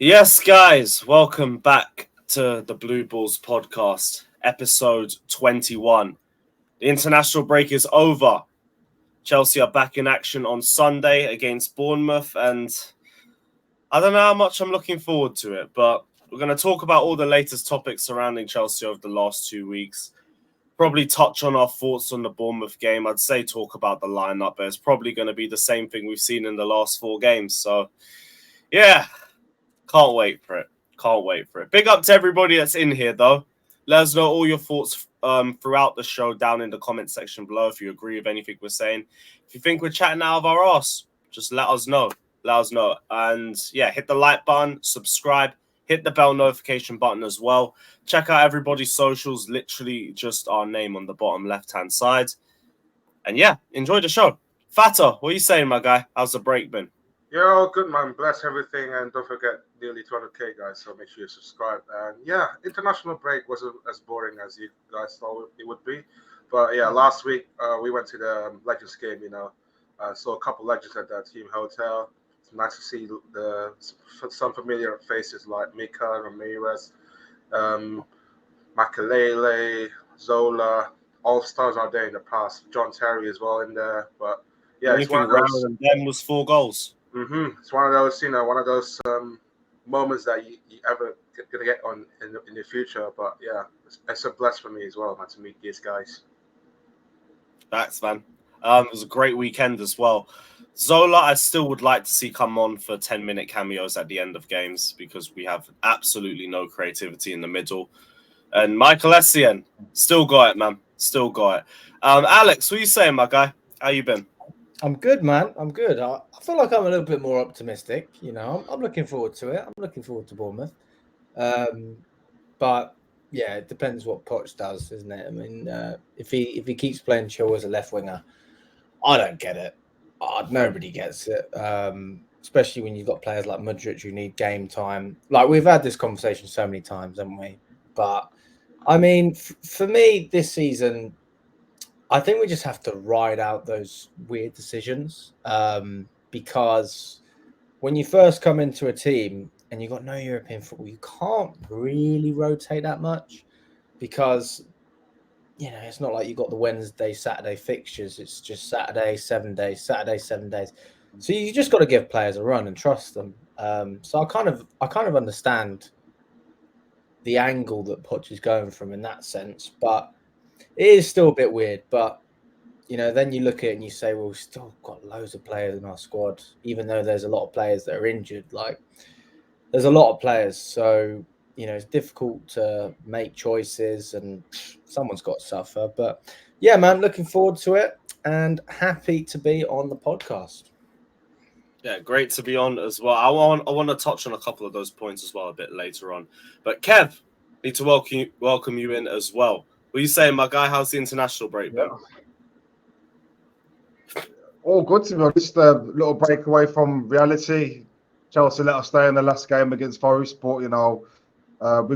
Yes, guys, welcome back to the Blue Balls podcast, episode 21. The international break is over. Chelsea are back in action on Sunday against Bournemouth, and I don't know how much I'm looking forward to it, but we're going to talk about all the latest topics surrounding Chelsea over the last 2 weeks. Probably touch on our thoughts on the Bournemouth game. I'd say talk about the lineup, but it's probably going to be the same thing we've seen in the last 4 games. So, yeah. Can't wait for it. Can't wait for it. Big up to everybody that's in here, though. Let us know all your thoughts throughout the show down in the comment section below if you agree with anything we're saying. If you think we're chatting out of our ass, just let us know. Let us know. And yeah, hit the like button, subscribe, hit the bell notification button as well. Check out everybody's socials, literally just our name on the bottom left-hand side. And yeah, enjoy the show. Fata, what are you saying, my guy? How's the break been? Yeah, all good, man. Bless everything, and don't forget nearly 200k, guys. So make sure you subscribe. And yeah, international break wasn't as boring as you guys thought it would be, but yeah, last week we went to the Legends game. Saw a couple legends at that team hotel. It's nice to see some familiar faces like Mika, Ramirez, Makalele, Zola. All stars are there in the past. John Terry as well in there, but yeah, Only thing rarer than them was 4 goals. It's one of those, moments that you ever gonna get on in the future. But yeah, it's a bless for me as well, man, to meet these guys. Thanks, man. It was a great weekend as well. Zola, I still would like to see come on for 10-minute cameos at the end of games because we have absolutely no creativity in the middle. And Michael Essien, still got it, man. Still got it. Alex, what are you saying, my guy? How you been? I'm good, man. I'm good. I feel like I'm a little bit more optimistic. I'm looking forward to it. I'm looking forward to Bournemouth. But yeah, it depends what Poch does, isn't it? I mean, if he keeps playing Chilwell as a left winger, I don't get it. Nobody gets it. Especially when you've got players like Mudryk who need game time. Like we've had this conversation so many times, haven't we? But I mean, for me this season, I think we just have to ride out those weird decisions because when you first come into a team and you've got no European football, you can't really rotate that much because, it's not like you've got the Wednesday, Saturday fixtures. It's just Saturday, 7 days, Saturday, 7 days. So you just got to give players a run and trust them. So I kind of understand the angle that Poch is going from in that sense, but it is still a bit weird, but then you look at it and you say, well, we've still got loads of players in our squad, even though there's a lot of players that are injured. Like, there's a lot of players, so it's difficult to make choices, and someone's got to suffer. But yeah, man, looking forward to it and happy to be on the podcast. Yeah, great to be on as well. I want to touch on a couple of those points as well a bit later on. But Kev, need to welcome you in as well. What are you saying, my guy? How's the international break been? All good, to be honest. A little break away from reality. Chelsea let us stay in the last game against Forest, but we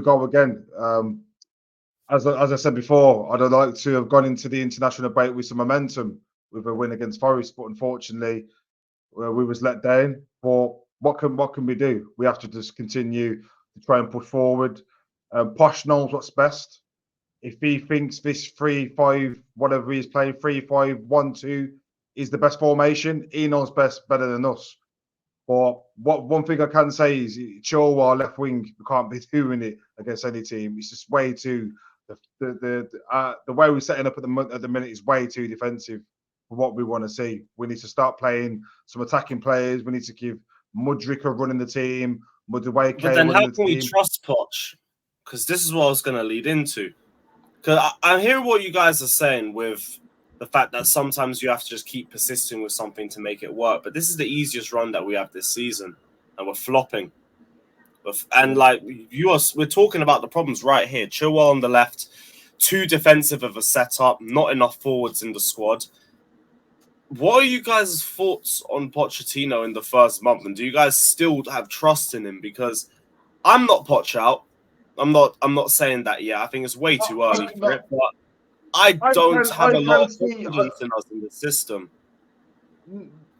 go again. As I said before, I'd like to have gone into the international break with some momentum with a win against Forest, but unfortunately, we was let down. But what can we do? We have to just continue to try and push forward. Posh knows what's best. If he thinks this 3-5, whatever he's playing, 3-5-1-2 is the best formation, he knows better than us. But one thing I can say is Chilwell left wing, we can't be doing it against any team. It's just way too the way we're setting up at the minute is way too defensive for what we want to see. We need to start playing some attacking players. We need to give Mudryk a run in the team. But then how can we trust Poch? Because this is what I was going to lead into. Because I hear what you guys are saying with the fact that sometimes you have to just keep persisting with something to make it work. But this is the easiest run that we have this season, and we're flopping. And we're talking about the problems right here. Chilwell on the left, too defensive of a setup, not enough forwards in the squad. What are you guys' thoughts on Pochettino in the first month? And do you guys still have trust in him? Because I'm not Poch out. I'm not saying that yet. I think it's way too early for it. But I don't have a lot of confidence in us in the system.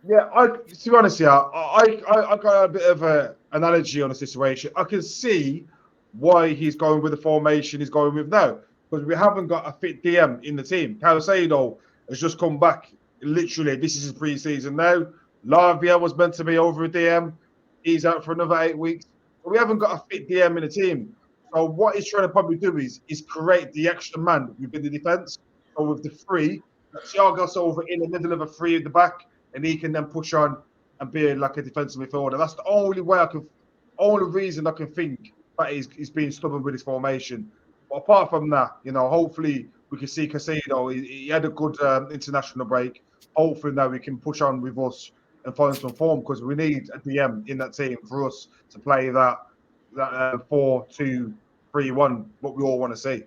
Yeah, to be honest, yeah, I got a bit of an analogy on the situation. I can see why he's going with the formation he's going with now, because we haven't got a fit DM in the team. Caicedo has just come back. Literally, this is his pre-season now. Lavia was meant to be over a DM. He's out for another 8 weeks. But we haven't got a fit DM in the team. So what he's trying to probably do is create the extra man within the defence. So with the three, Thiago Silva in the middle of a three at the back, and he can then push on and be like a defensive midfielder. That's the only way only reason I can think that he's being stubborn with his formation. But apart from that, hopefully we can see Casino. He had a good international break. Hopefully now we can push on with us and find some form, because we need a DM in that team for us to play that 4-2-3-1, what we all want to see.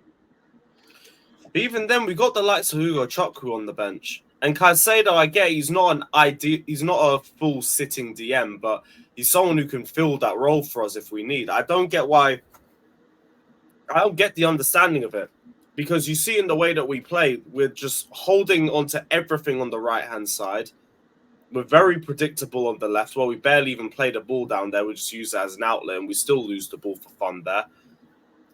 But even then, we got the likes of Hugo Chukwu on the bench. And Caicedo, I get he's not a full sitting DM, but he's someone who can fill that role for us if we need. I don't get the understanding of it. Because you see in the way that we play, we're just holding onto everything on the right-hand side. We're very predictable on the left. Well, we barely even play the ball down there. We just use it as an outlet, and we still lose the ball for fun there.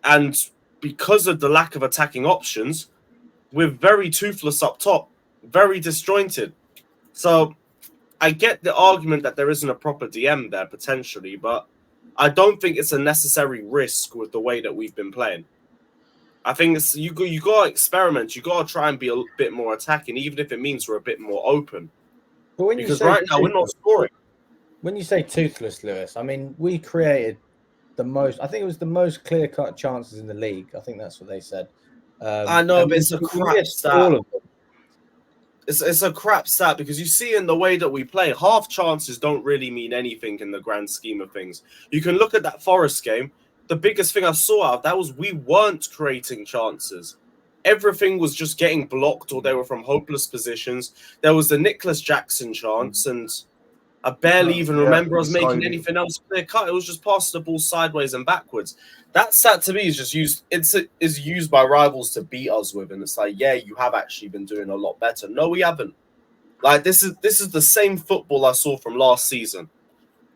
And because of the lack of attacking options, we're very toothless up top. Very disjointed. So I get the argument that there isn't a proper DM there potentially, but I don't think it's a necessary risk with the way that we've been playing. I think it's you got to experiment. You got to try and be a bit more attacking, even if it means we're a bit more open. But because right now we're not scoring. When you say toothless, Lewis, I mean we created the most. I think it was the most clear-cut chances in the league. I think that's what they said. I know, but it's a crap stat. It's a crap stat because you see in the way that we play, half chances don't really mean anything in the grand scheme of things. You can look at that Forest game. The biggest thing I saw out of that was we weren't creating chances. Everything was just getting blocked or they were from hopeless positions. There was the Nicholas Jackson chance, and I barely even remember us making anything else clear cut. It was just pass the ball sideways and backwards. That stat to me is just used. Is used by rivals to beat us with, and it's like, yeah, you have actually been doing a lot better. No, we haven't. Like this is the same football I saw from last season.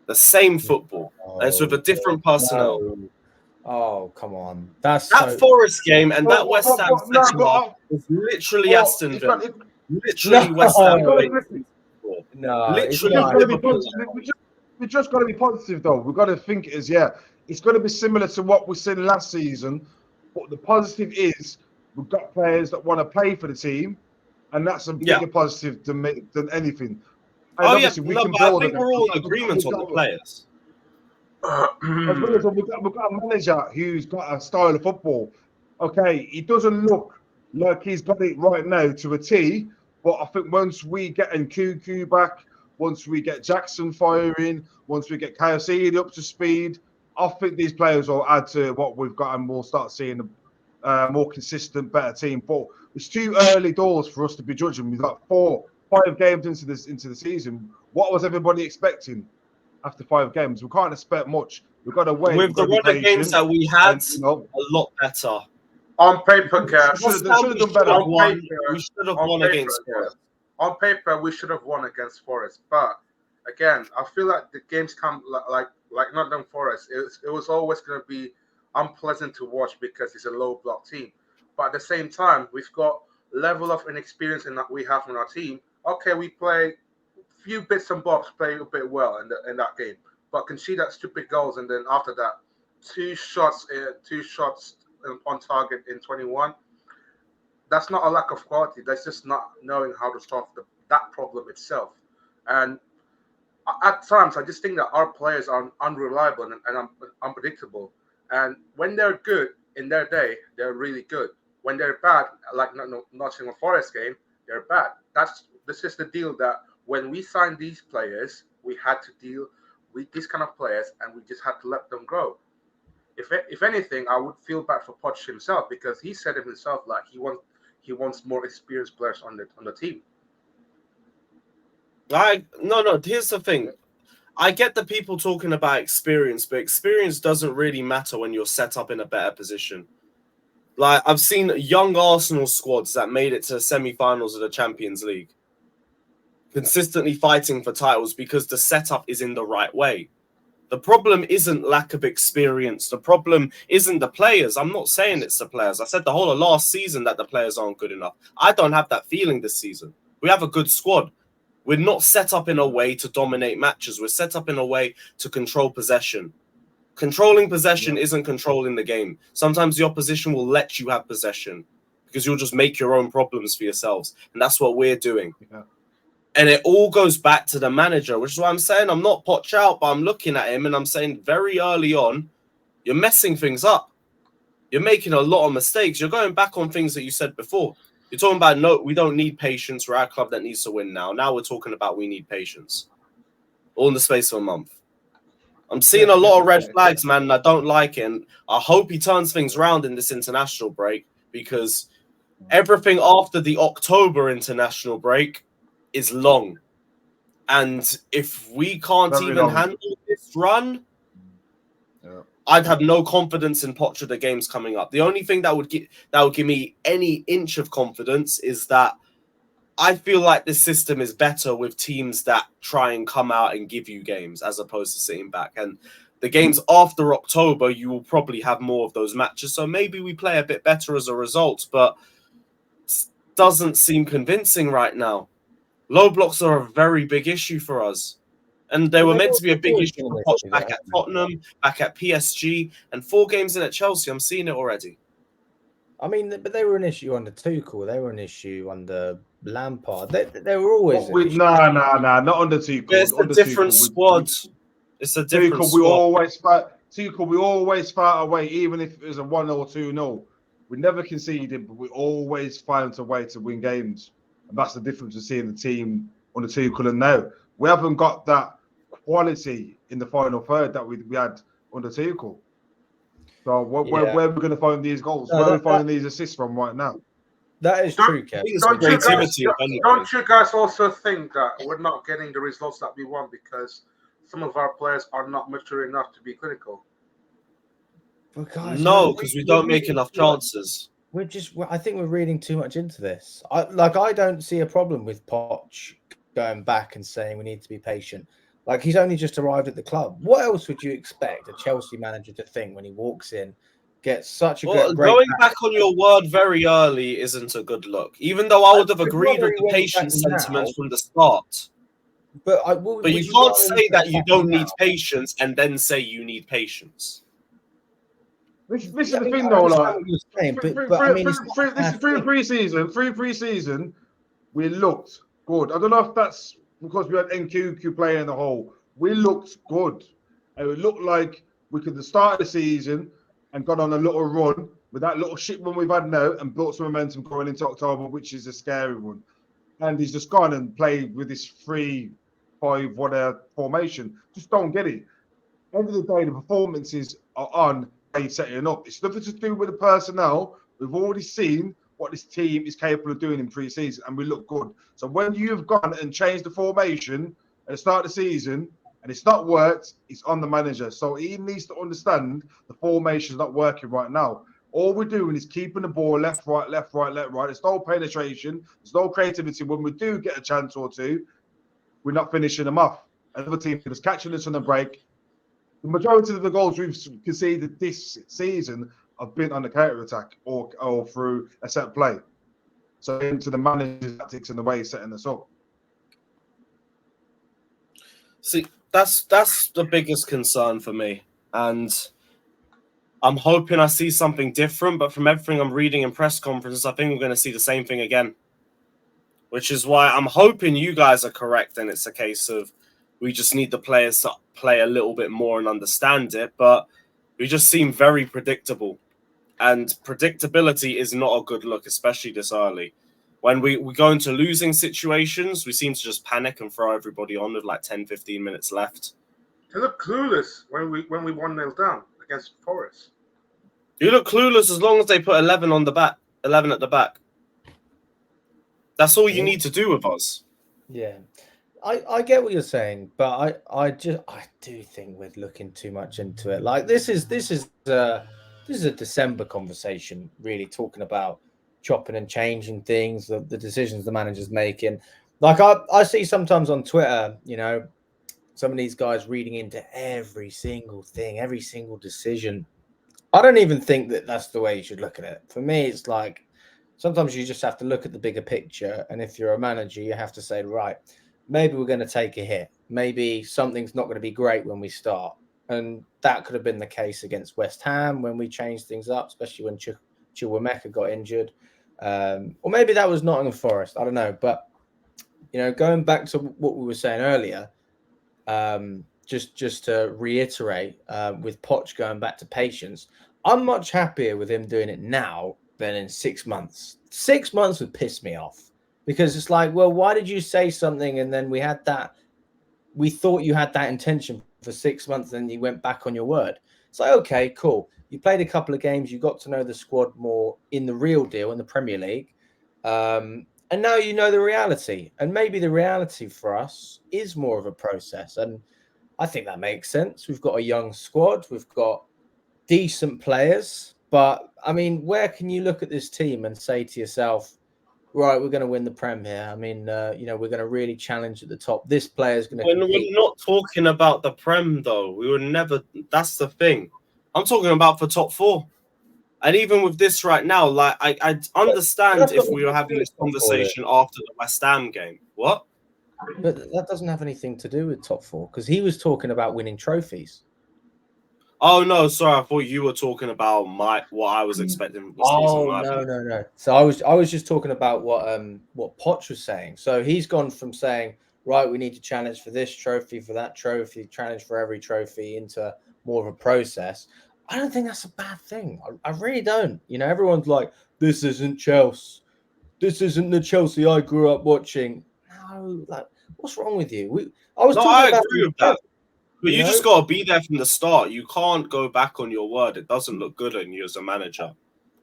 The same football, and it's with a different personnel. No. Oh, come on. That Forest game and that West Ham second half was literally Aston Villa. Literally West Ham. No, literally. We just got to be positive, though. We've got to think it as, it's going to be similar to what we seen last season. But the positive is we've got players that want to play for the team, and that's a bigger positive than anything. And I think we're all in agreement on the players. As well as we've got a manager who's got a style of football. Okay, he doesn't look like he's got it right now to a T, but I think once we get Nkunku back, once we get Jackson firing, once we get Caicedo up to speed, I think these players will add to what we've got, and we'll start seeing a more consistent, better team. But it's too early doors for us to be judging. We've got 5 games into the season. What was everybody expecting after 5 games? We can't expect much. We've got to wait. With the run of games that we had, a lot better. On paper, we should have done better. We should have won against Forest. On paper, we should have won against Forest. But again, I feel like the games come like Nottingham Forest. It was always going to be unpleasant to watch because it's a low block team. But at the same time, we've got level of inexperience in that we have on our team. Okay, we play few bits and bobs, play a bit well in that game, but concede that stupid goals, and then after that, two shots on target in 21. That's not a lack of quality. That's just not knowing how to solve that problem itself. And at times, I just think that our players are unreliable and unpredictable. And when they're good in their day, they're really good. When they're bad, like Nottingham Forest game, they're bad. This is the deal that when we signed these players, we had to deal with these kind of players, and we just had to let them grow. If anything, I would feel bad for Poch himself, because he said it himself, like he wants more experienced players on the team. No. Here's the thing. I get the people talking about experience, but experience doesn't really matter when you're set up in a better position. Like, I've seen young Arsenal squads that made it to the semi-finals of the Champions League. consistently fighting for titles because the setup is in the right way. The problem isn't lack of experience. The problem isn't the players. I'm not saying it's the players. I said the whole of last season that the players aren't good enough. I don't have that feeling this season. We have a good squad. We're not set up in a way to dominate matches. We're set up in a way to control possession. Controlling possession isn't controlling the game. Sometimes the opposition will let you have possession because you'll just make your own problems for yourselves. And that's what we're doing. Yeah. And it all goes back to the manager, which is why I'm saying I'm not Poch out, but I'm looking at him and I'm saying very early on, you're messing things up. You're making a lot of mistakes. You're going back on things that you said before. You're talking about, no, we don't need patience. We're our club that needs to win now. Now we're talking about we need patience. All in the space of a month. I'm seeing a lot of red flags, man, and I don't like it. And I hope he turns things around in this international break because everything after the October international break is long. And if we can't handle this run, I'd have no confidence in Poch with the games coming up. The only thing that would give me any inch of confidence is that I feel like this system is better with teams that try and come out and give you games as opposed to sitting back. And the games after October, you will probably have more of those matches. So maybe we play a bit better as a result, but doesn't seem convincing right now. Low blocks are a very big issue for us. And they were meant to be a big issue for Poch back at Tottenham, back at PSG, and 4 games in at Chelsea. I'm seeing it already. I mean, but they were an issue under Tuchel. They were an issue under Lampard. They were always nah, not under Tuchel. It's a different squad. It's a different squad. Tuchel, we always fight away, even if it was a 1 or 2-0. We never conceded, but we always find a way to win games. And that's the difference of seeing the team under Tuchel and now. We haven't got that quality in the final third that we had under Tuchel. So where are we going to find these goals? Where are we finding these assists from right now? That is true, Kev. Don't you guys also think that we're not getting the results that we want because some of our players are not mature enough to be clinical? Well, guys, no, because we don't make enough chances. I think we're reading too much into this. I don't see a problem with Poch going back and saying we need to be patient. Like, he's only just arrived at the club. What else would you expect a Chelsea manager to think when he walks in, gets such a great... Going back on your word very early isn't a good look, even though I would have agreed with the patience sentiment from the start. But you can't say that you don't need patience and then say you need patience. This is the thing, though. Through pre-season, we looked good. I don't know if that's because we had NQQ playing the whole. We looked good. And it looked like we could have started the season and got on a little run with that little shit run we've had now and built some momentum going into October, which is a scary one. And he's just gone and played with this 3-5 whatever formation. Just don't get it. End of the day, the performances are on setting up. It's nothing to do with the personnel. We've already seen what this team is capable of doing in pre-season, and we look good. So when you've gone and changed the formation at the start of the season, and it's not worked, it's on the manager. So he needs to understand the formation is not working right now. All we're doing is keeping the ball left, right. There's no penetration. There's no creativity. When we do get a chance or two, we're not finishing them off. Another team is catching us on the break. The majority of the goals we've conceded this season have been on the counter-attack or through a set play. So into the manager's tactics and the way he's setting us up. See, that's the biggest concern for me. And I'm hoping I see something different, but from everything I'm reading in press conferences, I think we're going to see the same thing again. Which is why I'm hoping you guys are correct and it's a case of we just need the players to play a little bit more and understand it, but we just seem very predictable. And predictability is not a good look, especially this early. When we go into losing situations, we seem to just panic and throw everybody on with like 10, 15 minutes left. They look clueless when we 1-0 down against Forest. You look clueless as long as they put 11 at the back. That's all you need to do with us. Yeah. I get what you're saying, but I do think we're looking too much into it. Like this is a December conversation, really talking about chopping and changing things, the decisions the manager's making. Like I see sometimes on Twitter, some of these guys reading into every single thing, every single decision. I don't even think that that's the way you should look at it. For me, it's like sometimes you just have to look at the bigger picture. And if you're a manager, you have to say, right, maybe we're going to take a hit. Maybe something's not going to be great when we start. And that could have been the case against West Ham when we changed things up, especially when Chilwell got injured. Or maybe that was Nottingham Forest. I don't know. But, going back to what we were saying earlier, just to reiterate, with Poch going back to patience, I'm much happier with him doing it now than in 6 months. 6 months would piss me off because it's like, well, why did you say something and then we thought you had that intention for 6 months and you went back on your word? It's like, okay, cool. You played a couple of games, you got to know the squad more in the real deal in the Premier League. And now you know the reality. And maybe the reality for us is more of a process. And I think that makes sense. We've got a young squad. We've got decent players. But, I mean, where can you look at this team and say to yourself, right, we're going to win the Prem here. I mean, we're going to really challenge at the top. This player is going to compete. We're not talking about the Prem, though. We were never – that's the thing. I'm talking about for top 4. And even with this right now, like I understand if we were having this conversation after the West Ham game. What? But that doesn't have anything to do with top 4 because he was talking about winning trophies. Oh no, sorry. I thought you were talking about what I was expecting. No. So I was just talking about what Poch was saying. So he's gone from saying, right, we need to challenge for this trophy, for that trophy, challenge for every trophy into more of a process. I don't think that's a bad thing. I really don't. Everyone's like, this isn't Chelsea. This isn't the Chelsea I grew up watching. No, like, what's wrong with you? I agree with that. But you just got to be there from the start. You can't go back on your word. It doesn't look good on you as a manager.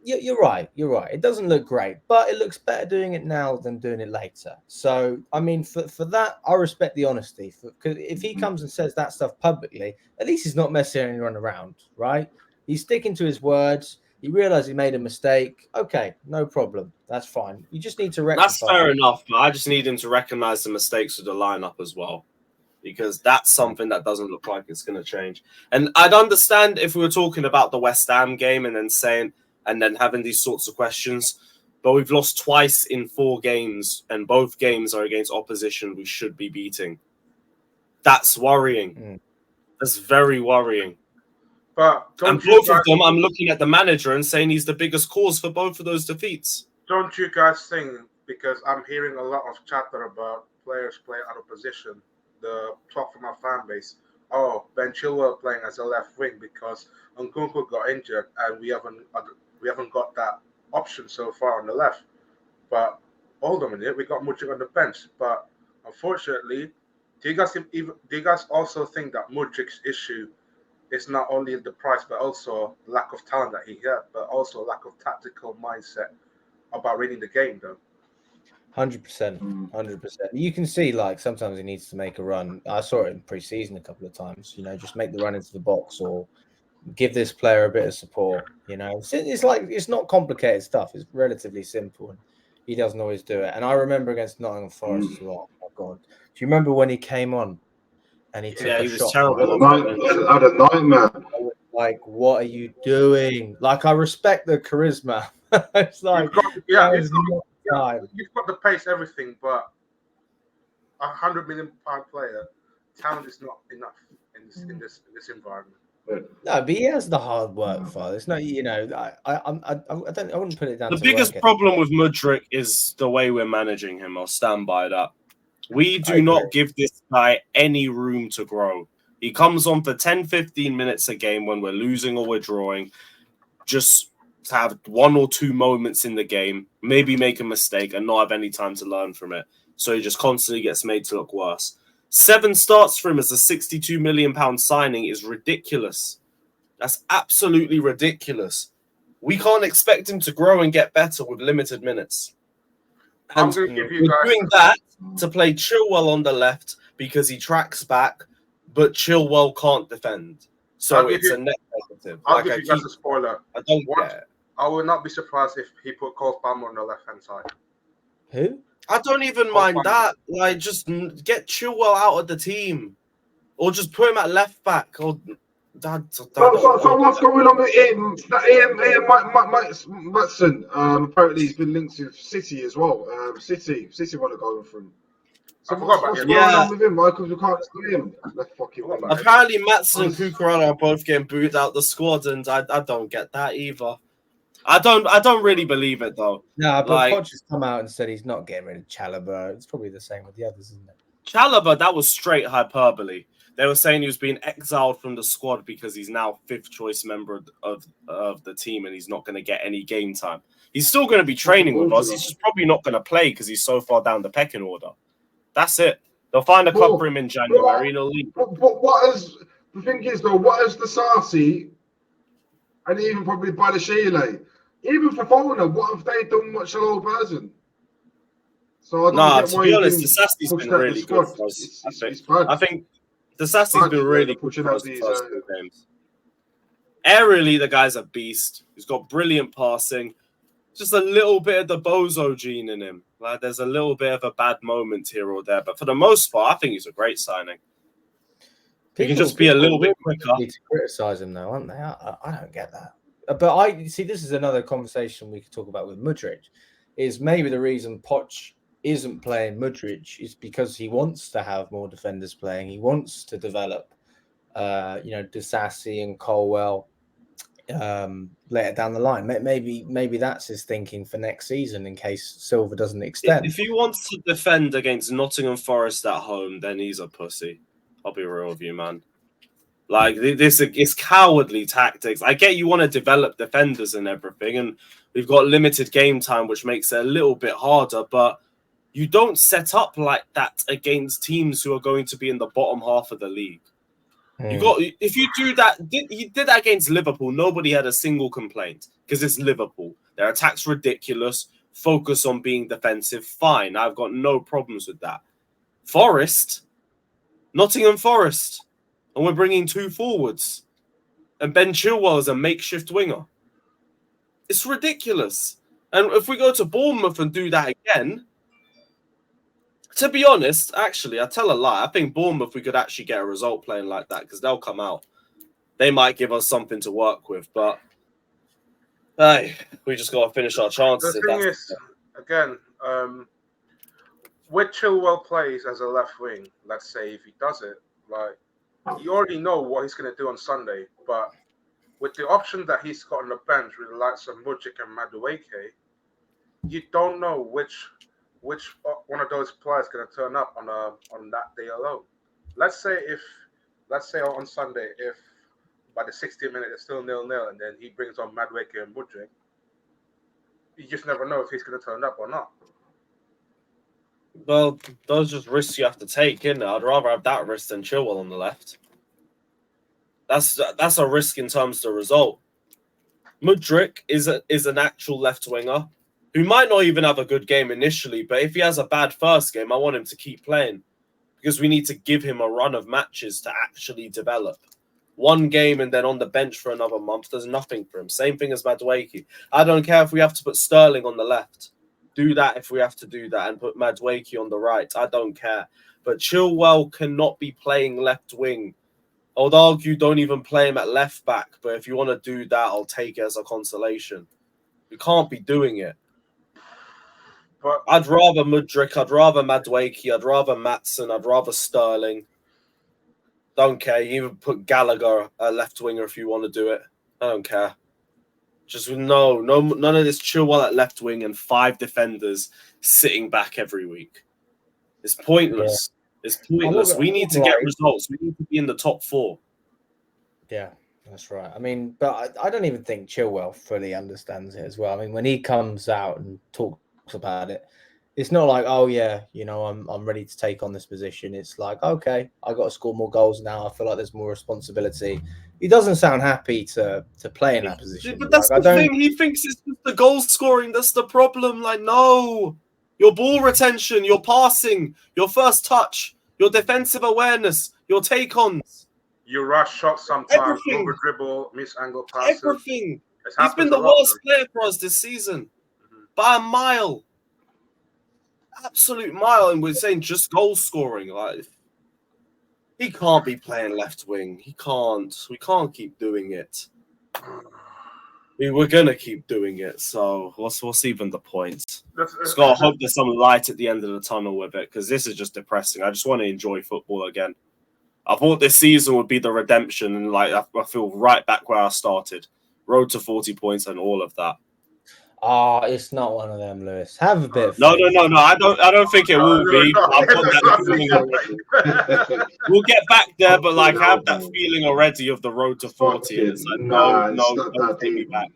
You're right. You're right. It doesn't look great, but it looks better doing it now than doing it later. So, I mean, for that, I respect the honesty. Because if he comes and says that stuff publicly, at least he's not messing anyone around, right? He's sticking to his words. He realized he made a mistake. Okay, no problem. That's fine. You just need to rectify. That's fair enough, but I just need him to recognize the mistakes of the lineup as well. Because that's something that doesn't look like it's going to change. And I'd understand if we were talking about the West Ham game and then having these sorts of questions. But we've lost twice in 4 games, and both games are against opposition we should be beating. That's worrying. That's very worrying. But both of them, I'm looking at the manager and saying he's the biggest cause for both of those defeats. Don't you guys think, because I'm hearing a lot of chatter about players playing out of position, the talk from our fan base, Ben Chilwell playing as a left wing because Nkunku got injured and we haven't got that option so far on the left. But hold on a minute, we got Mudryk on the bench. But unfortunately, do you guys also think that Mudryk's issue is not only the price but also lack of talent that he had, but also lack of tactical mindset about reading the game, though? 100%. You can see, like, sometimes he needs to make a run. I saw it in pre-season a couple of times. Just make the run into the box or give this player a bit of support. It's like it's not complicated stuff. It's relatively simple, and he doesn't always do it. And I remember against Nottingham Forest as well. Oh my God, do you remember when he came on and he took a shot? Was terrible. I had a nightmare. Like, what are you doing? Like, I respect the charisma. It's like, you've got the pace, everything, but £100 million player, talent is not enough in this environment. No, but he has the hard work for it. It's not, I wouldn't put it down. The biggest problem with Mudryk is the way we're managing him. I'll stand by that. We do not give this guy any room to grow. He comes on for 10, 15 minutes a game when we're losing or we're drawing, just to have 1 or 2 moments in the game, maybe make a mistake and not have any time to learn from it. So he just constantly gets made to look worse. 7 starts for him as a £62 million signing is ridiculous. That's absolutely ridiculous. We can't expect him to grow and get better with limited minutes. And we're doing that to play Chilwell on the left because he tracks back, but Chilwell can't defend. So it's a net negative. I'll give you guys a spoiler. I don't get it. I will not be surprised if he put Cole Palmer on the left-hand side. Who? I don't even mind that. Like, just get Chilwell out of the team, or just put him at left back. Or So what's going on with Ian Matson? Apparently he's been linked with City as well. City want to go from. So what's going on with him? Why? Because we can't see him. Apparently, Matson and Cucurella are both getting booted out the squad, and I don't get that either. I don't really believe it though. No, but Poch has come out and said he's not getting rid of Chalobah. It's probably the same with the others, isn't it? Chalobah, that was straight hyperbole. They were saying he was being exiled from the squad because he's now 5th choice member of the team and he's not going to get any game time. He's still going to be training with us. He's just probably not going to play because he's so far down the pecking order. That's it. They'll find a club for him in January and he'll leave. But what is the thing is though? What is the Sassy and even probably by the Chile, even for Fofana, what have they done much Chilwell hasn't? So to be honest, the Sassy's been really good for us. I think the Sassy's been really good for us the first 2 games. Aerially, the guy's a beast. He's got brilliant passing. Just a little bit of the bozo gene in him. Like, there's a little bit of a bad moment here or there. But for the most part, I think he's a great signing. He can just be a little bit quicker. Need to criticize him, though, aren't they? I don't get that. But I see this is another conversation we could talk about with Mudryk. Is maybe the reason Poch isn't playing Mudryk is because he wants to have more defenders playing. He wants to develop, Sassy and Chilwell later down the line. Maybe that's his thinking for next season in case Silva doesn't extend. If he wants to defend against Nottingham Forest at home, then he's a pussy. I'll be real with you, man. Like, this is cowardly tactics. I get you want to develop defenders and everything, and we've got limited game time, which makes it a little bit harder, but you don't set up like that against teams who are going to be in the bottom half of the league. If you do that, you did that against Liverpool, nobody had a single complaint because it's Liverpool. Their attack's ridiculous. Focus on being defensive. Fine. I've got no problems with that. Nottingham Forest. And we're bringing 2 forwards. And Ben Chilwell is a makeshift winger. It's ridiculous. And if we go to Bournemouth and do that again, to be honest, actually, I tell a lie. I think Bournemouth, we could actually get a result playing like that because they'll come out. They might give us something to work with, but hey, we just got to finish our chances. The thing is, again, with Chilwell plays as a left wing, let's say if he does it, like, you already know what he's going to do on Sunday, but with the option that he's got on the bench with the likes of Mudryk and Madueke, you don't know which one of those players is going to turn up on that day alone. Let's say on Sunday, if by the 60th minute it's still 0-0, and then he brings on Madueke and Mudryk, you just never know if he's going to turn up or not. Well, those are just risks you have to take, isn't it? I'd rather have that risk than Chilwell on the left. That's a risk in terms of the result. Mudryk is an actual left winger who might not even have a good game initially, but if he has a bad first game, I want him to keep playing because we need to give him a run of matches to actually develop. 1 game and then on the bench for another month, there's nothing for him. Same thing as Madueke. I don't care if we have to put Sterling on the left. Do that if we have to do that and put Madueke on the right. I don't care. But Chilwell cannot be playing left wing. I would argue don't even play him at left back. But if you want to do that, I'll take it as a consolation. You can't be doing it. But I'd rather Mudryk. I'd rather Madueke. I'd rather Matson. I'd rather Sterling. Don't care. You even put Gallagher at left winger if you want to do it. I don't care. Just none of this Chilwell at left wing and 5 defenders sitting back every week. It's pointless. Yeah. It's pointless. We need to get results. We need to be in the top 4. Yeah, that's right. I mean, but I don't even think Chilwell fully understands it as well. I mean, when he comes out and talks about it, it's not like, oh yeah, I'm ready to take on this position. It's like, okay, I got to score more goals now. I feel like there's more responsibility. He doesn't sound happy to play in that position. But that's the thing. He thinks it's just the goal scoring. That's the problem. Like, no. Your ball retention, your passing, your first touch, your defensive awareness, your take-ons. You rush shots sometimes, over dribble, miss angle passes. Everything. He's been the worst player for us this season. By a mile. absolute mile, and we're saying just goal scoring. Like, he can't be playing left wing. He can't. We can't keep doing it. We're gonna keep doing it. So what's even the point? Just gotta hope there's some light at the end of the tunnel with it, because this is just depressing. I just want to enjoy football again. I thought this season would be the redemption, and like I feel right back where I started. Road to 40 points and all of that. It's not one of them, Lewis. Have a bit of No. faith. I don't think it will be. I've got that feeling already. We'll get back there, but like I have that feeling already of the road to 40. And it's like, no, don't take me back.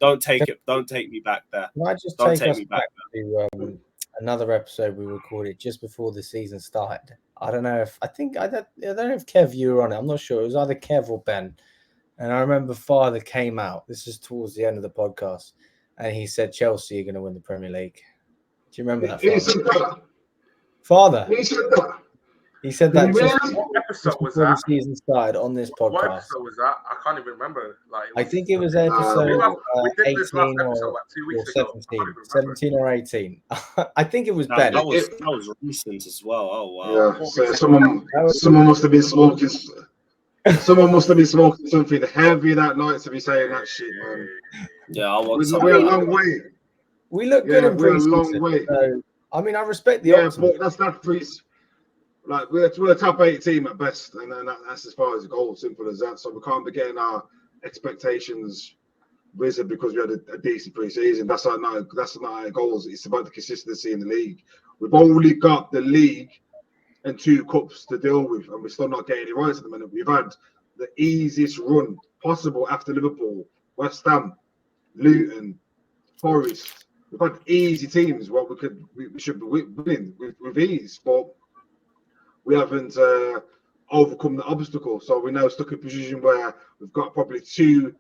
Don't take me back there. Can I just Don't take us me back to another episode we recorded just before the season started? I don't know if I don't know if Kev, you were on it. I'm not sure. It was either Kev or Ben. And I remember Father came out. This is towards the end of the podcast, and he said Chelsea are going to win the Premier League. Do you remember that, Father? He said that just what episode was before that? the season started on this podcast. What episode was that? I can't even remember. Like, I think it was episode we did 18 this last episode like 2 weeks ago. 17 or 18. I think it was Ben. That was recent as well. Oh wow. Yeah. So someone must have been smoking. Someone must have been smoking something heavy that night to be saying that shit, man. Yeah, we're a long way. We look good in we're a pre-season. long way. So, I mean, I respect the optimism. But that's not pre. Like we're a top 8 team at best, and then that's as far as it goes. Simple as that. So we can't be getting our expectations risen because we had a decent pre-season. That's not our goals. It's about the consistency in the league. We've only got the league and 2 cups to deal with, and we're still not getting it right at the minute. We've had the easiest run possible after Liverpool, West Ham, Luton, Forest. We've had easy teams. Well, we should be winning with ease, but we haven't overcome the obstacle. So we're now stuck in a position where we've got probably 2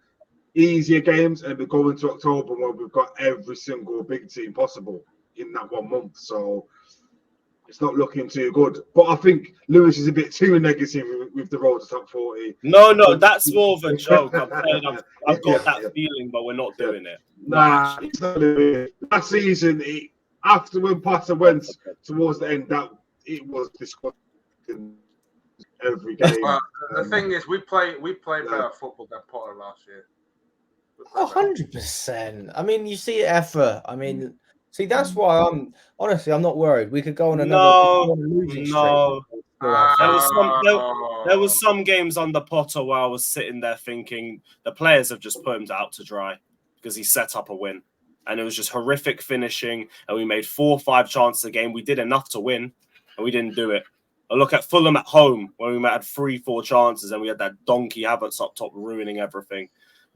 easier games, and we go into October where we've got every single big team possible in that 1 month. So it's not looking too good. But I think Lewis is a bit too negative with the road to top 40. No, that's more of a joke. I've got that feeling, but we're not doing it. Nah, it's not last season, after when Potter went towards the end, that it was disgusting every game. The thing is, we play better football than Potter last year. 100%. I mean, you see effort. I mean, see, that's why I'm not worried. We could go on another losing streak. There was some games under Potter where I was sitting there thinking the players have just put him out to dry because he set up a win, and it was just horrific finishing. And we made 4 or 5 chances a game. We did enough to win, and we didn't do it. I look at Fulham at home where we had 3-4 chances, and we had that donkey Havertz up top ruining everything.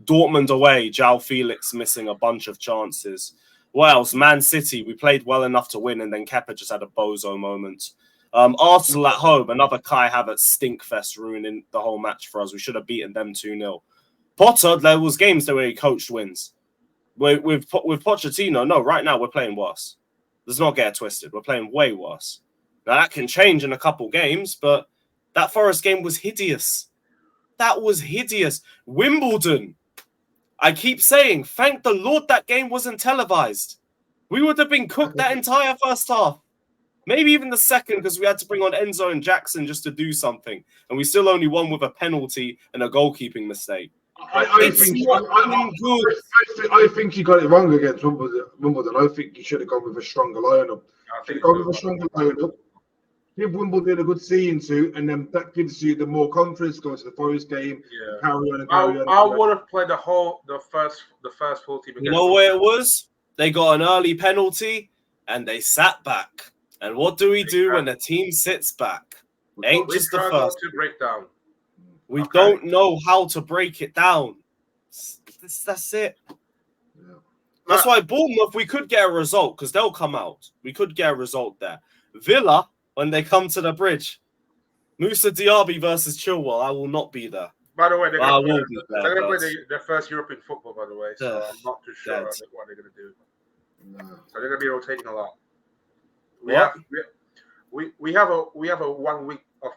Dortmund away, João Felix missing a bunch of chances. What else? Man City, we played well enough to win, and then Kepa just had a bozo moment. Arsenal at home, another Kai Havertz stinkfest ruining the whole match for us. We should have beaten them 2-0. Potter, there was games where he coached wins. With Pochettino, no, right now we're playing worse. Let's not get it twisted. We're playing way worse. Now, that can change in a couple games, but that Forest game was hideous. That was hideous. Wimbledon. I keep saying, thank the Lord that game wasn't televised. We would have been cooked that entire first half. Maybe even the second, because we had to bring on Enzo and Jackson just to do something. And we still only won with a penalty and a goalkeeping mistake. I think you got it wrong against Wimbledon. I think you should have gone with a stronger lineup. Give Wimbledon a good seeing to, and then that gives you the more confidence going to the Forest game. Yeah. Carry on. I would have played the first full team. You know where it was? They got an early penalty and they sat back. And what do we do when the team sits back? Ain't just the first. To break down. We don't know how to break it down. That's it. Yeah. That's why Bournemouth, we could get a result because they'll come out. We could get a result there. Villa, when they come to the bridge, Moussa Diaby versus Chilwell, I will not be there. By the way, they're going to play their first European football, by the way, so I'm not too sure what they're going to do. No. So they're going to be rotating a lot. We have a 1 week of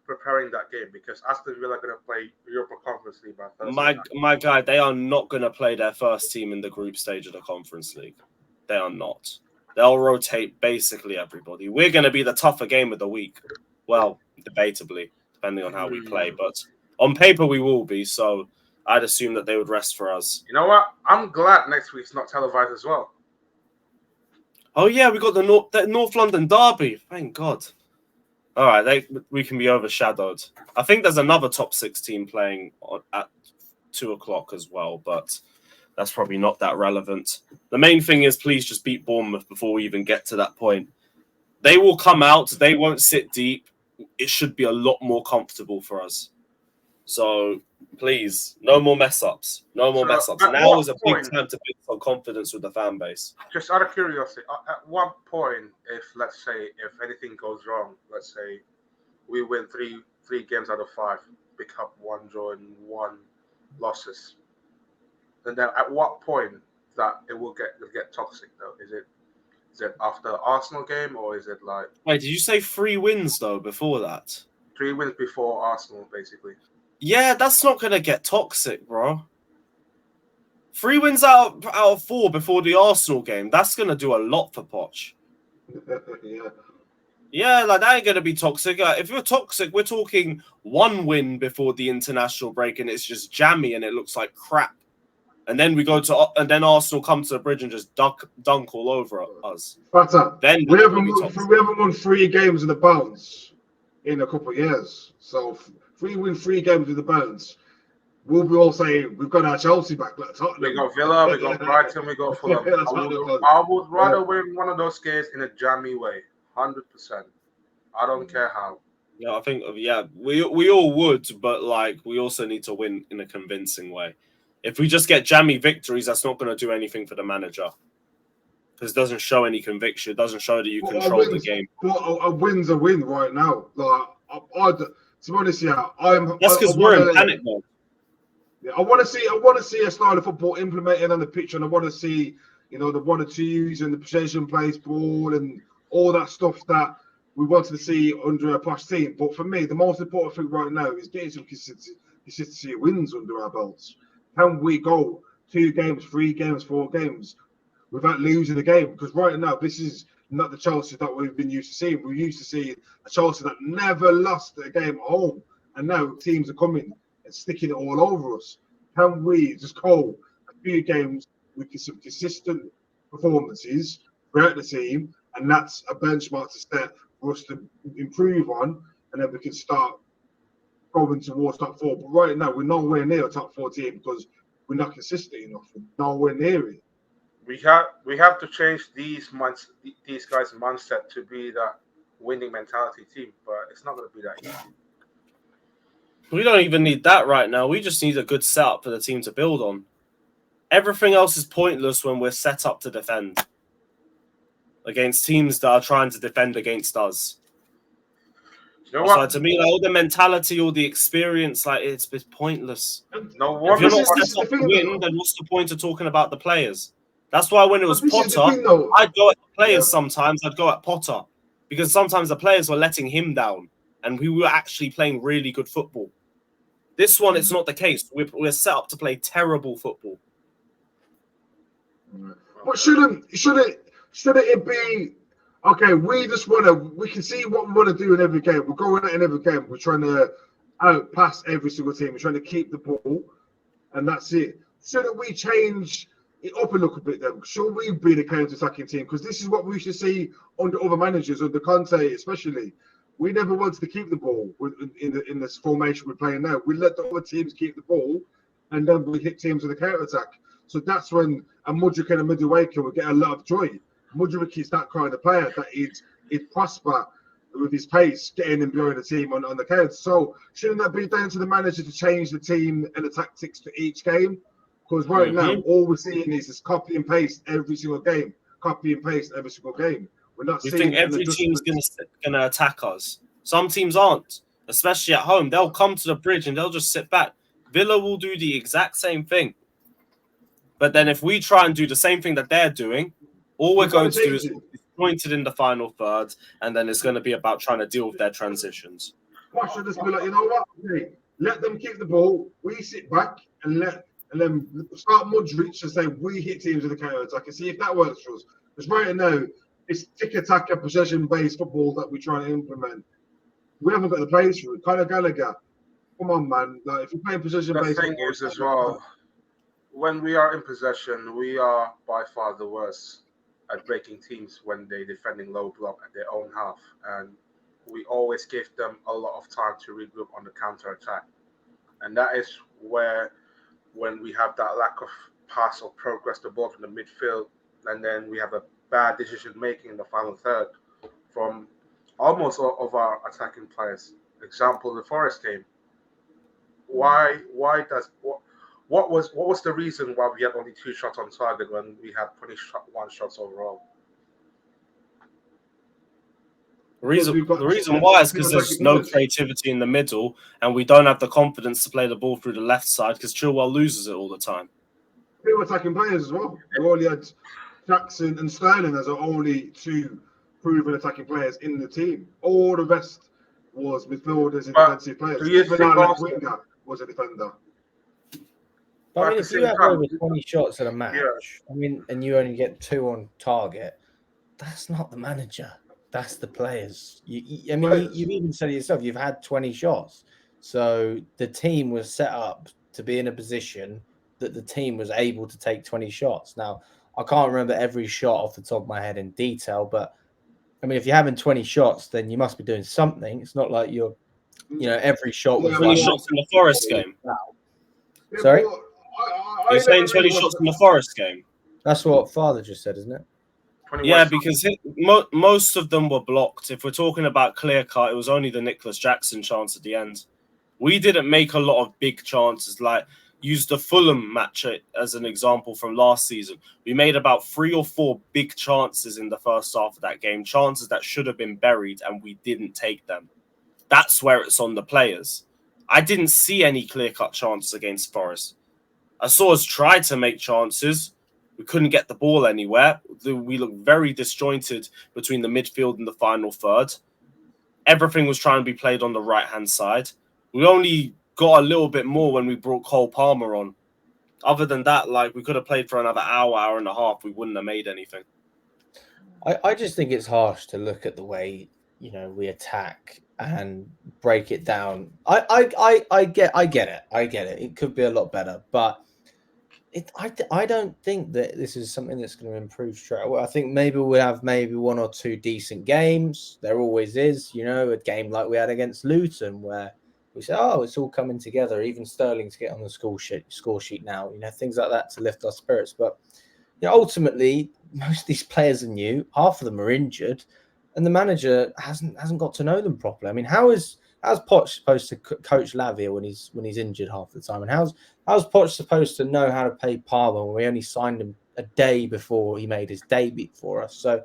preparing that game because Aston Villa are going to play Europa Conference League by Thursday. My guy, they are not going to play their first team in the group stage of the Conference League. They are not. they'll rotate basically everybody. We're going to be the tougher game of the week. Well, debatably, depending on how we play. But on paper, we will be. So I'd assume that they would rest for us. You know what? I'm glad next week's not televised as well. Oh, yeah, we got the North London derby. Thank God. All right, we can be overshadowed. I think there's another top 6 team playing at 2 o'clock as well, but that's probably not that relevant. The main thing is please just beat Bournemouth before we even get to that point. They will come out. They won't sit deep. It should be a lot more comfortable for us. So please, no more mess-ups. No more mess-ups. Now is a big time to build some confidence with the fan base. Just out of curiosity, at what point, if let's say, if anything goes wrong, let's say we win three games out of 5, pick up 1 draw and 1 losses, and then at what point that it will get toxic though? Is it after Arsenal game, or is it like? Wait, did you say 3 wins though before that? 3 wins before Arsenal, basically. Yeah, that's not gonna get toxic, bro. 3 wins out of 4 before the Arsenal game. That's gonna do a lot for Poch. Yeah, like that ain't gonna be toxic. If you're toxic, we're talking 1 win before the international break, and it's just jammy and it looks like crap. And then and then Arsenal come to the bridge and just dunk all over us. Then we haven't won 3 games in the bounce in a couple of years. So 3 games in the bounce. We'll be all saying we've got our Chelsea back. We got Villa, we got Brighton, we got Fulham. I would rather win one of those games in a jammy way, 100%. I don't care how. Yeah, I think we all would, but like we also need to win in a convincing way. If we just get jammy victories, that's not going to do anything for the manager because it doesn't show any conviction. It doesn't show that you control the game. But a win's a win right now. Like, to be honest, that's because we're in panic mode. Yeah, I want to see a style of football implemented on the pitch, and I want to see, the 1 or 2s and the possession plays ball and all that stuff that we wanted to see under a Poch team. But for me, the most important thing right now is getting some consistency wins under our belts. Can we go 2 games, 3 games, 4 games without losing a game? Because right now, this is not the Chelsea that we've been used to seeing. We used to see a Chelsea that never lost a game at home, and now teams are coming and sticking it all over us. Can we just go a few games with some consistent performances throughout the team, and that's a benchmark to set for us to improve on, and then we can start going towards top 4. But right now, we're nowhere near a top 4 team because we're not consistent enough. We're nowhere near it. We have to change these guys' mindset to be that winning mentality team, but it's not going to be that easy. We don't even need that right now. We just need a good setup for the team to build on. Everything else is pointless when we're set up to defend against teams that are trying to defend against us. You know what? So to me, all the mentality, all the experience, it's pointless. No, if you're not set up to win, then what's the point of talking about the players? That's why when it was Potter, I'd go at the players sometimes. I'd go at Potter because sometimes the players were letting him down and we were actually playing really good football. This one, it's not the case. We're set up to play terrible football. But shouldn't it be okay? We can see what we want to do in every game. We're going out in every game. We're trying to outpass every single team. We're trying to keep the ball, and that's it. Shouldn't we change it up a little bit then? Should we be the counter-attacking team? Because this is what we should see under other managers, under Conte especially. We never wanted to keep the ball in this formation we're playing now. We let the other teams keep the ball, and then we hit teams with a counter-attack. So that's when a Mudryk and a Madueke will get a lot of joy. Mudryk is that kind of player that he'd prosper with his pace, getting and blowing the team on the counter. So shouldn't that be down to the manager to change the team and the tactics for each game? Because right now, all we're seeing is copy and paste every single game. Copy and paste every single game. We're not you seeing think every team's going to attack us? Some teams aren't, especially at home. They'll come to the bridge and they'll just sit back. Villa will do the exact same thing. But then if we try and do the same thing that they're doing, all we're going to do is pointed in the final third, and then it's going to be about trying to deal with their transitions. Why should just be like, you know what? Okay, let them keep the ball. We sit back and then start Mudryk and say we hit teams with the counter attack and see if that works for us. Because right now, It's tick-attack and possession-based football that we're trying to implement. We haven't got the players for it. Conor Gallagher, come on, man. Like, if you're playing possession-based The thing football, is as well, when we are in possession, we are by far the worst at breaking teams when they're defending low block at their own half. And we always give them a lot of time to regroup on the counter-attack. And that is where, when we have that lack of pass or progress the ball from the midfield, and then we have a bad decision-making in the final third from almost all of our attacking players. Example, the Forest game. What was the reason why we had only 2 shots on target when we had 21 shots overall? The reason why is because there's no creativity in the middle, and we don't have the confidence to play the ball through the left side because Chilwell loses it all the time. We were attacking players as well. We only had Jackson and Sterling as our only 2 proven attacking players in the team. All the rest was midfielders and defensive players. Even our left winger was a defender. But I mean, if you have over 20 shots in a match, I mean, and you only get 2 on target, that's not the manager. That's the players. You've even said it yourself. You've had 20 shots. So the team was set up to be in a position that the team was able to take 20 shots. Now, I can't remember every shot off the top of my head in detail, but I mean, if you're having 20 shots, then you must be doing something. It's not like every shot was 20 shots in the Forest game. Sorry? You're saying 20 shots in the Forest game? That's what Father just said, isn't it? Yeah, because most of them were blocked. If we're talking about clear cut, it was only the Nicholas Jackson chance at the end. We didn't make a lot of big chances. Like, use the Fulham match as an example from last season. We made about 3 or 4 big chances in the first half of that game, chances that should have been buried, and we didn't take them. That's where it's on the players. I didn't see any clear-cut chances against Forest. I saw us try to make chances. We couldn't get the ball anywhere. We looked very disjointed between the midfield and the final third. Everything was trying to be played on the right-hand side. We only got a little bit more when we brought Cole Palmer on. Other than that, like, we could have played for another hour and a half. We wouldn't have made anything. I just think it's harsh to look at the way, we attack and break it down. I get it. It could be a lot better, but I don't think that this is something that's going to improve straight away. I think maybe we'll have 1 or 2 decent games. There always is, a game like we had against Luton where we say, it's all coming together. Even Sterling's get on the score sheet now, things like that to lift our spirits. But ultimately, most of these players are new. Half of them are injured, and the manager hasn't got to know them properly. I mean, how's Poch supposed to coach Lavia when he's injured half the time? And how's Poch supposed to know how to play Palmer when we only signed him a day before he made his debut for us? So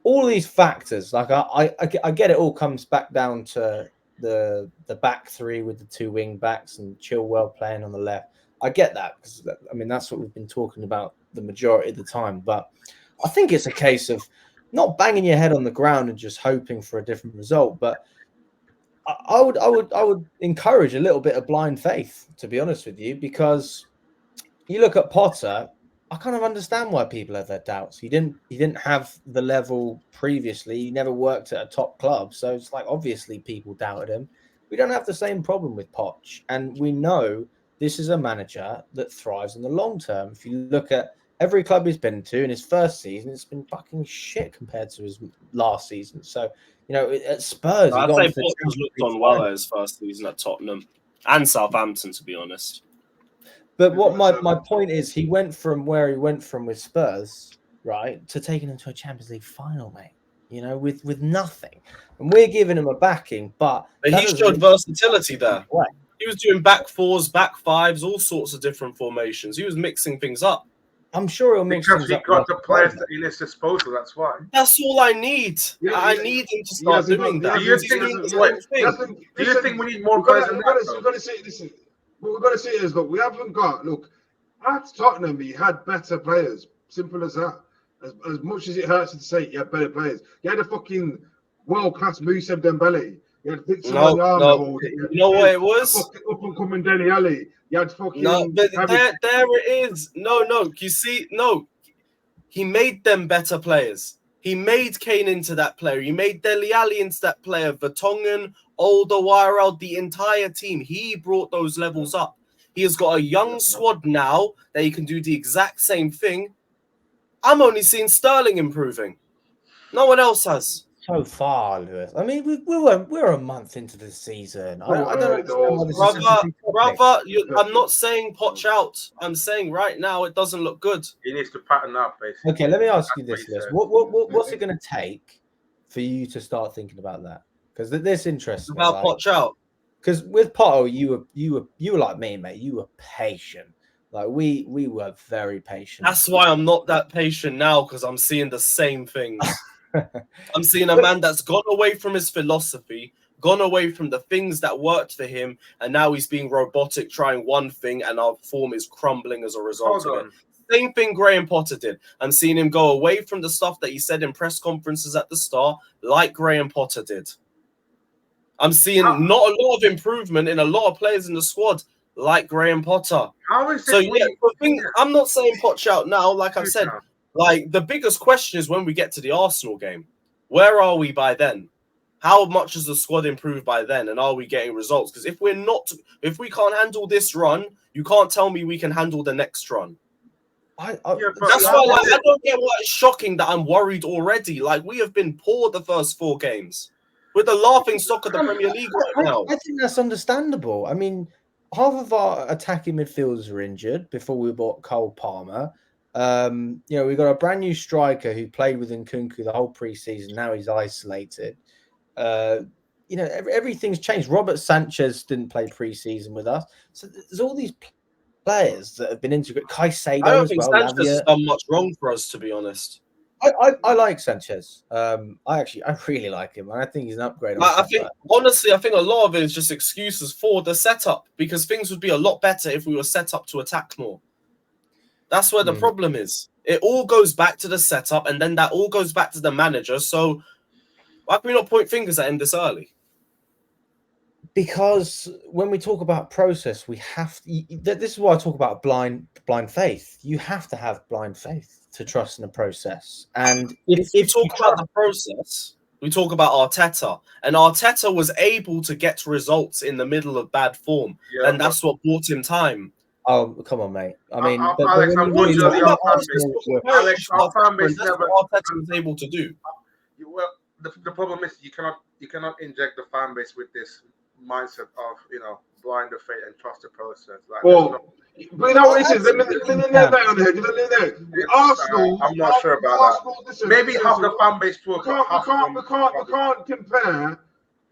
all these factors, like I get it, all comes back down to the back 3 with the 2 wing backs and Chilwell playing on the left. I get that because that's what we've been talking about the majority of the time. But I think it's a case of not banging your head on the ground and just hoping for a different result, but I would encourage a little bit of blind faith, to be honest with you, because you look at Potter. I kind of understand why people have their doubts. He didn't have the level previously. He never worked at a top club, so it's like obviously people doubted him. We don't have the same problem with Poch, and we know this is a manager that thrives in the long term. If you look at every club he's been to in his first season, it's been fucking shit compared to his last season. So, at Spurs, I'd say Poch looked on well at his first season at Tottenham and Southampton, to be honest. But what my point is, he went from where he went from with Spurs, right, to taking him to a Champions League final, mate. With nothing, and we're giving him a backing, but he showed versatility there. He was doing back 4s, back 5s, all sorts of different formations. He was mixing things up. I'm sure he'll mix things up. Because he got the players in his disposal, that's why. That's all I need. I need him to start doing that. Do you think we need more players? We've got to say this. What we've got to say is, look, we haven't got. Look, at Tottenham, he had better players. Simple as that. As much as it hurts to say, he had better players. He had a fucking world-class Moussa Dembele. You had Victor no. You know what it was? Up and coming Dele Alli. You had fucking. No, but there it is. No. You see, no. He made them better players. He made Kane into that player. He made Dele Alli into that player. Vertonghen, Alderweireld, the entire team. He brought those levels up. He has got a young squad now that he can do the exact same thing. I'm only seeing Sterling improving. No one else has. So far, Lewis. I mean, we're a month into the season. I don't understand why this is such a big topic. Brother, I'm not saying Poch out. I'm saying right now it doesn't look good. He needs to pattern up, basically. Okay, let me ask you this, Lewis. What's it going to take for you to start thinking about that? Because this interests me. About Poch out. Because with Potter, you were like me, mate. You were patient. Like we were very patient. That's why I'm not that patient now, because I'm seeing the same things. I'm seeing a man that's gone away from his philosophy, gone away from the things that worked for him, and now he's being robotic, trying one thing, and our form is crumbling as a result of it. Same thing Graham Potter did. I'm seeing him go away from the stuff that he said in press conferences at the start, like Graham Potter did. I'm seeing not a lot of improvement in a lot of players in the squad, like Graham Potter. I'm not saying Poch out now, like I said. Like, the biggest question is when we get to the Arsenal game. Where are we by then? How much has the squad improved by then? And are we getting results? Because if we can't handle this run, you can't tell me we can handle the next run. That's why I don't get why it's shocking that I'm worried already. Like, we have been poor the first 4 games. We're the laughing stock of the Premier League right now. I think that's understandable. I mean, half of our attacking midfielders are injured before we bought Cole Palmer. We got a brand new striker who played with Nkunku the whole pre-season. Now he's isolated. Everything's changed. Robert Sanchez didn't play pre-season with us. So there's all these players that have been integrated. Caicedo I don't as think well. Sanchez has done much wrong for us, to be honest. I like Sanchez. I really like him. I think he's an upgrade. I think a lot of it is just excuses for the setup, because things would be a lot better if we were set up to attack more. That's where the problem is. It all goes back to the setup, and then that all goes back to the manager. So why can we not point fingers at him this early? Because when we talk about process, we have to. This is why I talk about blind faith. You have to have blind faith to trust in the process. And if we talk about the process, we talk about Arteta. And Arteta was able to get results in the middle of bad form. Yeah, and that's what bought him time. Oh, come on, mate. I mean, Alex, I'm going to Alex, our fan base never. What Arteta was able to do. Well, the problem is you cannot inject the fan base with this mindset of blind faith and trust the process. Like, but you know what this is? Arsenal. I'm not sure about that. Maybe half the fan base too. We can't compare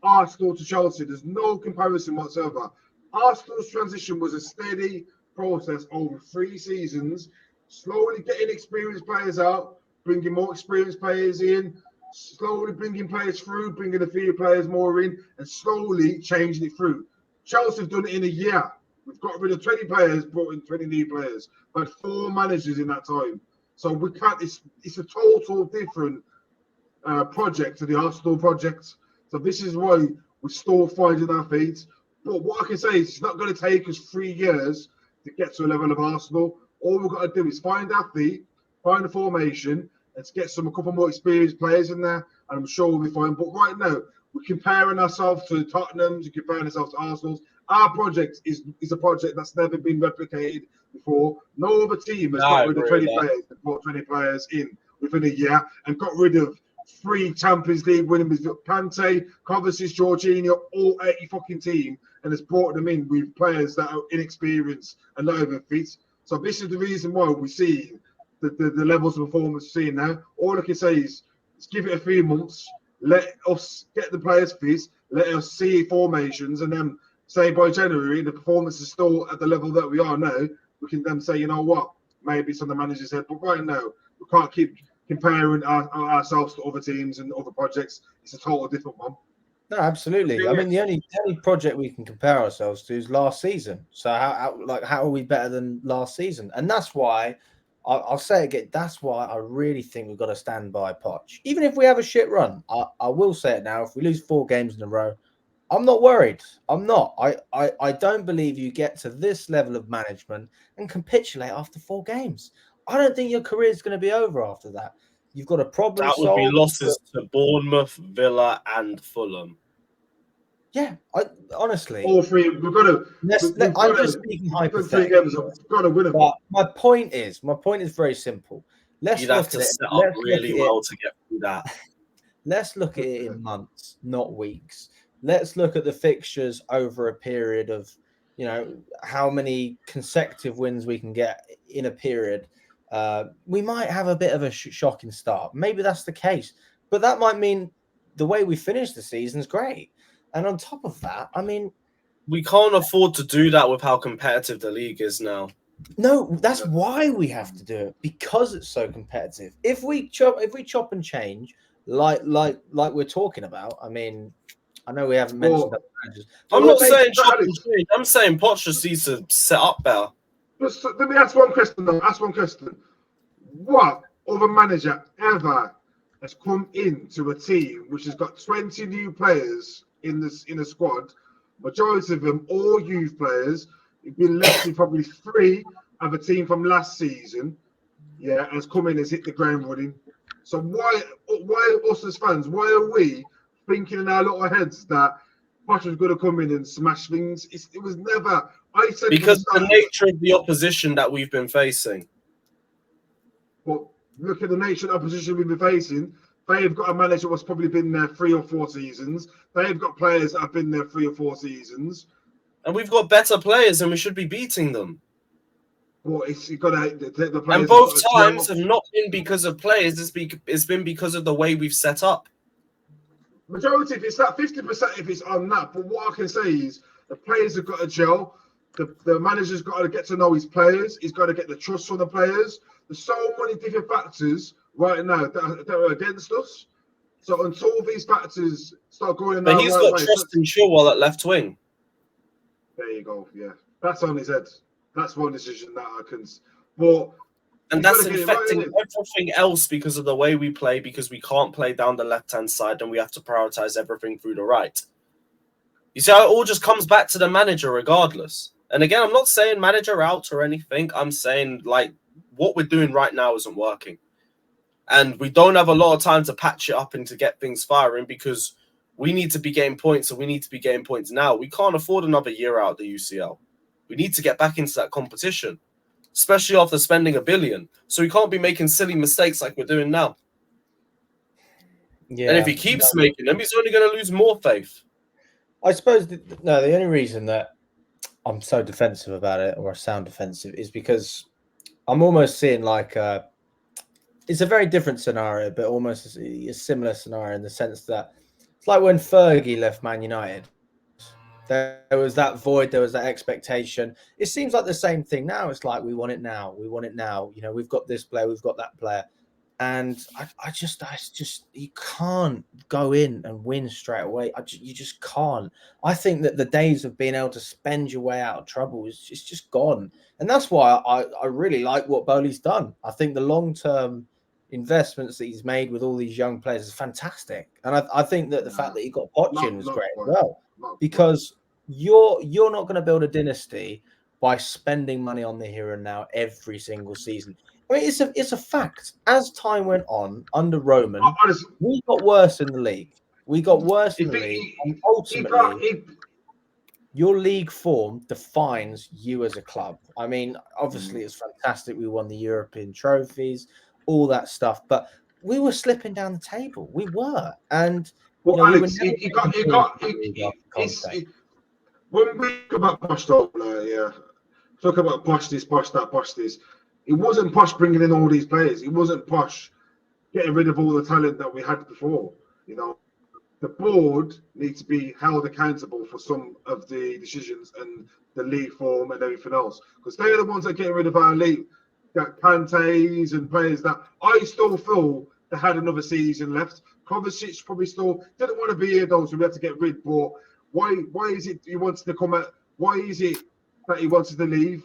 Arsenal to Chelsea. There's no comparison whatsoever. Arsenal's transition was a steady process over 3 seasons, slowly getting experienced players out, bringing more experienced players in, slowly bringing players through, bringing a few players more in, and slowly changing it through. Chelsea have done it in a year. We've got rid of 20 players, brought in 20 new players. We've had 4 managers in that time. So we can't. It's a total different project to the Arsenal project. So this is why we're still finding our feet. But what I can say is it's not going to take us 3 years to get to a level of Arsenal. All we've got to do is find our feet, find a formation, and to get a couple more experienced players in there, and I'm sure we'll be fine. But right now, we're comparing ourselves to Tottenham's, we're comparing ourselves to Arsenal's. Our project is a project that's never been replicated before. No other team has got rid of 20 players, brought 20 players in within a year, and got rid of 3 Champions League winners with Kante, Kovacic, Jorginho, all 80 fucking team, and has brought them in with players that are inexperienced and not even fit. So this is the reason why we see the levels of performance we're seeing now. All I can say is give it a few months, let us get the players fit, let us see formations, and then say by January the performance is still at the level that we are now. We can then say, you know what, maybe some of the managers said, but right now we can't keep comparing ourselves to other teams and other projects. It's a total different one. No, absolutely. I mean, the only project we can compare ourselves to is last season. So how are we better than last season? And that's why I'll say it again. That's why I really think we've got to stand by Poch. Even if we have a shit run, I will say it now. If we lose 4 games in a row, I'm not worried. I'm not. I don't believe you get to this level of management and capitulate after 4 games. I don't think your career is going to be over after that. You've got a problem That would be solved. losses to Bournemouth, Villa, and Fulham. Yeah, honestly, All three. We've got to. I'm just speaking hypothetically. 3 games. We've got to win them. But my point is very simple. Let's You'd look have at to it. set up Let's really look at well it. to get through that. Let's look at it in months, not weeks. Let's look at the fixtures over a period of, how many consecutive wins we can get in a period. We might have a bit of a shocking start. Maybe that's the case, but that might mean the way we finish the season is great. And on top of that, I mean, we can't afford to do that with how competitive the league is now. No, that's why we have to do it, because it's so competitive. If we chop and change like we're talking about, I mean, I know we haven't mentioned that. I'm not saying chop and change. I'm saying Poch just needs to set up better. Let me ask one question though. What other manager ever has come into a team which has got 20 new players in a squad, majority of them all youth players? You've been left with probably 3 of a team from last season, has come in, has hit the ground running. So why us as fans, why are we thinking in our little heads that Poch was going to come in and smash things? It was never. I said because the nature of the opposition that we've been facing. Well, look at the nature of the opposition we've been facing. They've got a manager that's probably been there 3 or 4 seasons. They've got players that have been there 3 or 4 seasons. And we've got better players and we should be beating them. Well, you've got to the players. And both times have not been because of players. It's been because of the way we've set up. Majority, if it's that 50%, if it's on that. But what I can say is the players have got to gel. The manager's got to get to know his players. He's got to get the trust from the players. There's so many different factors right now that are against us. So until these factors start going in but he's got trust in Chilwell at left wing. There you go. Yeah, that's on his head. That's one decision that I can. But and that's infecting everything else because of the way we play. Because we can't play down the left-hand side, and we have to prioritize everything through the right. You see how it all just comes back to the manager, regardless. And again, I'm not saying manager out or anything. I'm saying like what we're doing right now isn't working, and we don't have a lot of time to patch it up and to get things firing because we need to be getting points, and we need to be getting points now. We can't afford another year out of the UCL. We need to get back into that competition, especially after spending $1 billion. So we can't be making silly mistakes like we're doing now. Yeah. And if he keeps making them, he's only going to lose more faith. I suppose the only reason that I'm so defensive about it, or I sound defensive, is because I'm almost seeing like it's a very different scenario, but almost a similar scenario in the sense that it's like when Fergie left Man United. There was that void. There was that expectation. It seems like the same thing now. It's like we want it now. We want it now. We've got this player. We've got that player. And I just you can't go in and win straight away. You just can't. I think that the days of being able to spend your way out of trouble is just gone. And that's why I really like what Bowley's done. I think the long-term investments that he's made with all these young players is fantastic. And I think that the fact that he got Poch in was great as well. Because you're not going to build a dynasty by spending money on the here and now every single season. I mean, it's a fact. As time went on under Roman, we got worse in the league. And ultimately, your league form defines you as a club. I mean, obviously, it's fantastic. We won the European trophies, all that stuff, but we were slipping down the table. We were, and well, Alex, when we talk about Poch, talk about Poch this, Poch that, Poch this. It wasn't Poch bringing in all these players. It wasn't Poch getting rid of all the talent that we had before. The board needs to be held accountable for some of the decisions and the league form and everything else, because they're the ones that are getting rid of our league. Got Cantes and players that I still feel they had another season left. Kovacic probably still didn't want to be here though, so we had to get rid. But why is it he wanted to come out? Why is it that he wanted to leave?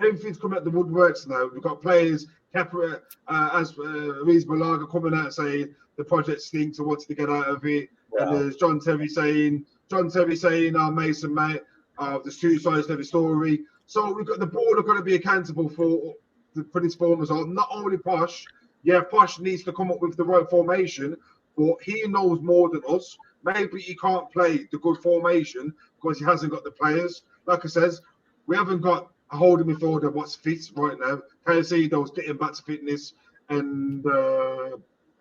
Everything's coming out the woodworks now. We've got players, Kepper, as Ruiz Balaga coming out saying the project stinks and wanted to get out of it. Yeah. And there's John Terry saying, Mason, mate, there's 2 sides to every story. So we've got the board are going to be accountable for this form as well. Not only Poch, Yeah, Posh needs to come up with the right formation, but he knows more than us. Maybe he can't play the good formation because he hasn't got the players. Like I says, we haven't got a holding midfielder what's fit right now. Caicedo's getting back to fitness, and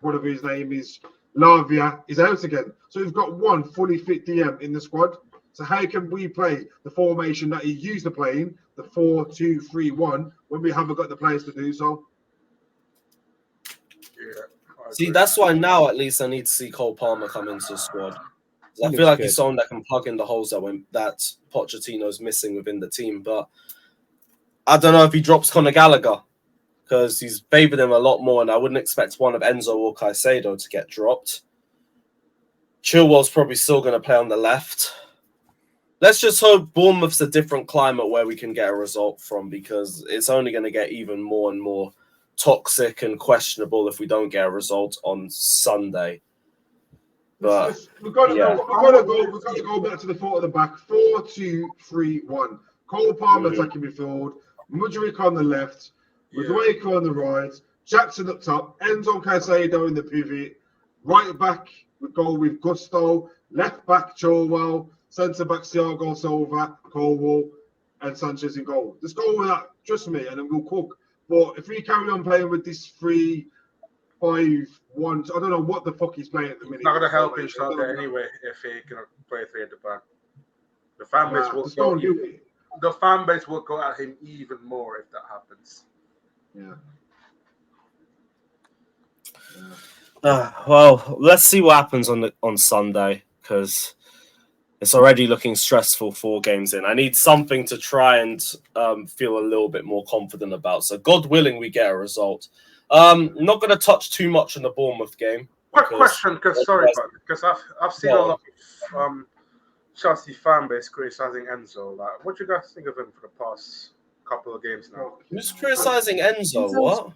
whatever his name is, Lavia is out again. So we've got one fully fit DM in the squad. So how can we play the formation that he used to play in, the 4-2-3-1, when we haven't got the players to do so? Yeah. See, that's why now at least I need to see Cole Palmer come into the squad. I feel like he's someone that can plug in the holes that Pochettino's missing within the team. But I don't know if he drops Conor Gallagher because he's favoured him a lot more, and I wouldn't expect one of Enzo or Caicedo to get dropped. Chilwell's probably still going to play on the left. Let's just hope Bournemouth's a different climate where we can get a result from, because it's only going to get even more and more toxic and questionable if we don't get a result on Sunday. But we've got to go back to the foot of the back. 4-2-3-1. Cole Palmer attacking midfield, Mudryk on the left, Madueke on the right, Jackson up top, Enzo Caicedo in the pivot, right back we go with Gusto, left back Chilwell, centre back Thiago Silva, Colwell, and Sanchez in goal. Just go with that, trust me, and then we'll cook. But if we carry on playing with this 3-5-1, I don't know what the fuck he's playing at the minute. It's not going to help him Sunday anyway if he can play 3 at the back. The fan base will go at him even more if that happens. Well, let's see what happens on Sunday, because it's already looking stressful 4 games in. I need something to try and feel a little bit more confident about. So, God willing, we get a result. Not going to touch too much on the Bournemouth game. Quick question, because I've seen a lot of Chelsea fan base criticizing Enzo. Like, what do you guys think of him for the past couple of games now? Who's criticizing Enzo? What?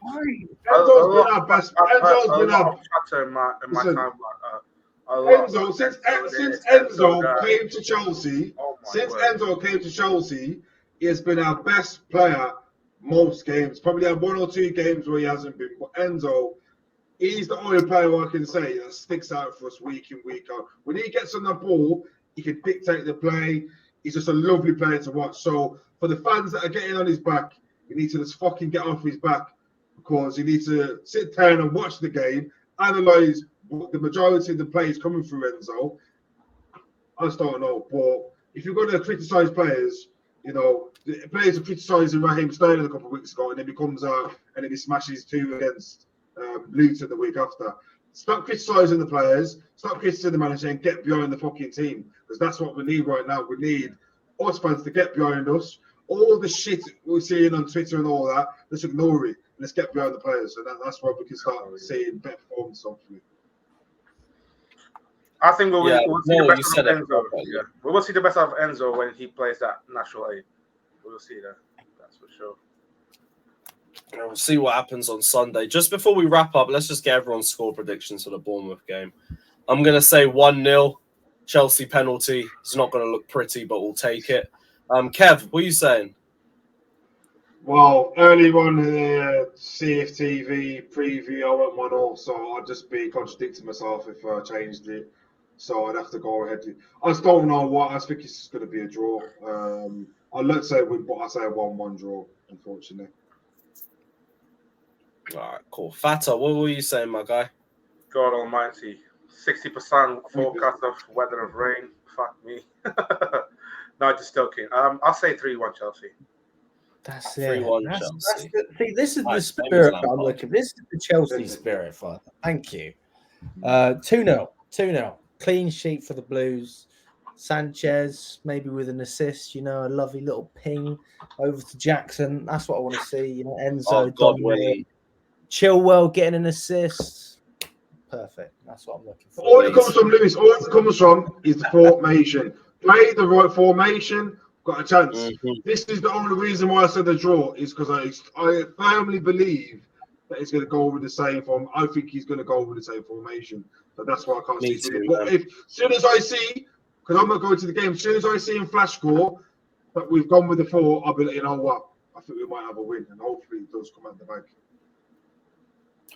Enzo's been our best. Enzo's been our chatter in my timeline. Enzo, since Enzo came to Chelsea, he has been our best player most games. Probably had 1 or 2 games where he hasn't been. But Enzo, he's the only player I can say that sticks out for us week in, week out. When he gets on the ball, he can dictate the play. He's just a lovely player to watch. So for the fans that are getting on his back, you need to just fucking get off his back, because you need to sit down and watch the game, analyse the majority of the plays coming through Enzo. I just don't know. But if you're going to criticise players, the players are criticising Raheem Sterling a couple of weeks ago, and then he comes out and then he smashes 2 against Luton the week after. Stop criticising the players, stop criticising the manager, and get behind the fucking team, because that's what we need right now. We need us fans to get behind us. All the shit we're seeing on Twitter and all that, let's ignore it. Let's get behind the players, and that's where we can start seeing better performance. Hopefully. I think we'll see the best of Enzo. Yeah. We will see the best of Enzo when he plays that natural 8. We'll see that. That's for sure. We'll see what happens on Sunday. Just before we wrap up, let's just get everyone's score predictions for the Bournemouth game. I'm going to say 1-0. Chelsea penalty. It's not going to look pretty, but we'll take it. Kev, what are you saying? Well, early on in the CFTV preview, I went 1-0, so I'd just be contradicting myself if I changed it. So I'd have to go ahead. I just don't know what. I think it's just going to be a draw. Let's say win, but I say a 1-1 draw, unfortunately. All right, cool. Fata, what were you saying, my guy? God almighty. 60% forecast of weather of rain. Fuck me. No, just joking. I'll say 3-1 Chelsea. That's it. 3-1 Chelsea. See, this is the spirit I'm looking. This is the Chelsea spirit, Father. Thank you. 2-0. 2-0. Clean sheet for the Blues. Sanchez, maybe with an assist, a lovely little ping over to Jackson. That's what I want to see. Enzo, Chilwell getting an assist. Perfect. That's what I'm looking for. All it comes from, Lewis, all it comes from is the formation. Play the right formation, got a chance. Mm-hmm. This is the only reason why I said the draw, is because I firmly believe that he's going to go with the same form. I think he's going to go with the same formation. But that's why I can't see it. But as soon as I see, because I'm not going to the game, as soon as I see in flash score that we've gone with the 4, I'll be like, you know what? I think we might have a win, and hopefully it does come out the bank.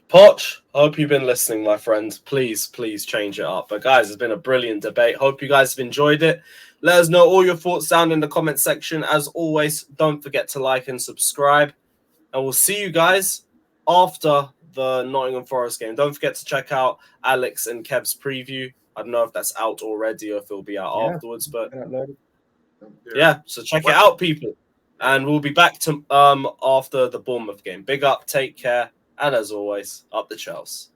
Poch, I hope you've been listening, my friend. Please change it up. But guys, it's been a brilliant debate. Hope you guys have enjoyed it. Let us know all your thoughts down in the comment section. As always, don't forget to like and subscribe. And we'll see you guys after the Nottingham Forest game. Don't forget to check out Alex and Kev's preview. I don't know if that's out already or if it'll be out afterwards, but yeah, so check it out, people. And we'll be back to after the Bournemouth game. Big up, take care, and as always, up the Chelsea.